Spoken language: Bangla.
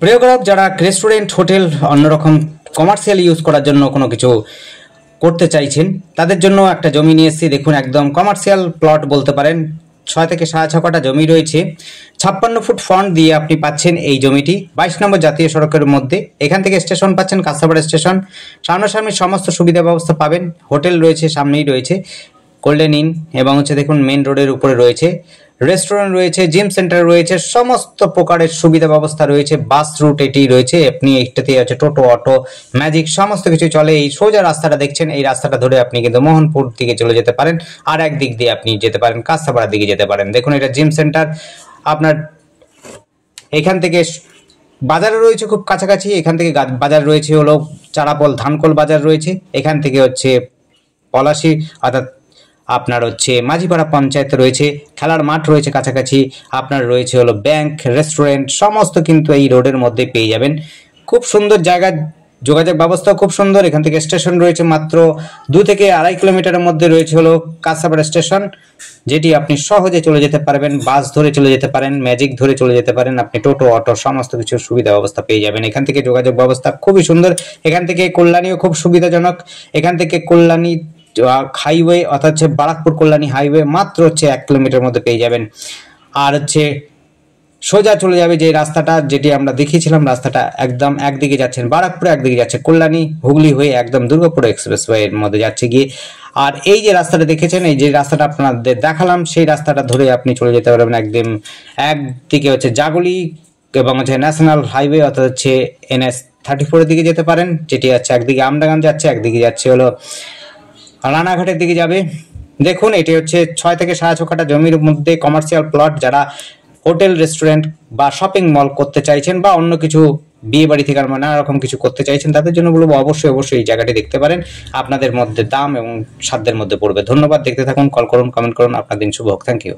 প্রিয় গ্রাহক, যারা রেস্টুরেন্ট, হোটেল, অন্যরকম কমার্শিয়াল ইউজ করার জন্য কোনো কিছু করতে চাইছেন, তাদের জন্য একটা জমি নিয়ে এসেছি। দেখুন, একদম কমার্শিয়াল প্লট বলতে পারেন। 6 থেকে 6.5 কাঠা জমি রয়েছে। 56 ফুট ফ্রন্ট দিয়ে আপনি পাচ্ছেন এই জমিটি 22 নম্বর জাতীয় সড়কের মধ্যে। এখান থেকে স্টেশন পাচ্ছেন, কাঁসাপাড়া স্টেশন। সামনাসামনি সমস্ত সুবিধা ব্যবস্থা পাবেন। হোটেল রয়েছে, সামনেই রয়েছে গোল্ডেন ইন, এবং দেখুন মেন রোডের উপরে রয়েছে রেস্টুরেন্ট, রয়েছে জিম সেন্টার, রয়েছে সমস্ত প্রকারের সুবিধা ব্যবস্থা রয়েছে। বাস রুট এটি রয়েছে, আপনি এইটাতে আছে টোটো, অটো, ম্যাজিক সমস্ত কিছু চলে। এই সোজা রাস্তাটা দেখছেন, এই রাস্তাটা ধরে আপনি কিন্তু মোহনপুর দিকে চলে যেতে পারেন, আর একদিক দিয়ে আপনি যেতে পারেন কাঁসাপাড়ার দিকে যেতে পারেন। দেখুন, এটা জিম সেন্টার। আপনার এখান থেকে বাজারে রয়েছে খুব কাছাকাছি। এখান থেকে বাজার রয়েছে হলো চারাপল ধানকল বাজার রয়েছে। এখান থেকে পলাশি, অর্থাৎ আপনার মাঝিপাড়া পঞ্চায়েত রয়েছে। খেলার মাঠ রয়েছে কাছাকাছি। আপনার রয়েছে হলো ব্যাংক, রেস্টুরেন্ট, সমস্ত কিন্তু এই রোডের মধ্যে পেয়ে যাবেন। খুব সুন্দর জায়গা, যোগাযোগ ব্যবস্থা খুব সুন্দর। এখান থেকে স্টেশন রয়েছে মাত্র 2 থেকে 2.5 কিলোমিটারের মধ্যে রয়েছে হলো কাঁসাপাড়া স্টেশন, যেটি আপনি সহজে চলে যেতে পারবেন। বাস ধরে চলে যেতে পারেন, ম্যাজিক ধরে চলে যেতে পারেন, আপনি টোটো, অটো সমস্ত কিছুর সুবিধা ব্যবস্থা পেয়ে যাবেন। এখান থেকে যোগাযোগ ব্যবস্থা খুবই সুন্দর। এখান থেকে কল্যাণীও খুব সুবিধাজনক। এখান থেকে কল্যাণী হাইওয়ে, অর্থাৎ বারাকপুর কল্যাণী হাইওয়ে মাত্র 1 কিলোমিটার মধ্যে পেয়ে যাবেন। আর সোজা চলে যাবে যে রাস্তাটা, যেটি আমরা দেখিয়েছিলাম, রাস্তাটা একদম একদিকে যাচ্ছেন বারাকপুরে, একদিকে যাচ্ছে কল্যাণী, হুগলি হয়ে একদম দুর্গাপুর এক্সপ্রেসওয়ে এর মধ্যে যাচ্ছে গিয়ে। আর এই যে রাস্তাটা দেখেছেন, এই যে রাস্তাটা আপনাদের দেখালাম, সেই রাস্তাটা ধরে আপনি চলে যেতে পারবেন একদম। একদিকে জাগুলি এবং ন্যাশনাল হাইওয়ে, অর্থাৎ NH-34 এর দিকে যেতে পারেন, যেটি একদিকে আমডাঙ্গাম যাচ্ছে, একদিকে যাচ্ছে হলো রানাঘাটের দিকে যাবে। দেখুন, এটি 6 থেকে 6.5 কাঠা জমির মধ্যে কমার্শিয়াল প্লট। যারা হোটেল, রেস্টুরেন্ট বা শপিং মল করতে চাইছেন, বা অন্য কিছু বিয়ে বাড়ি থেকে নানা রকম কিছু করতে চাইছেন, তাদের জন্য বলবো অবশ্যই এই জায়গাটি দেখতে পারেন। আপনাদের মধ্যে দাম এবং সাধ্যের মধ্যে পড়বে। ধন্যবাদ, দেখতে থাকুন, কল করুন, কমেন্ট করুন। আপনার দিন শুভ হোক। Thank you.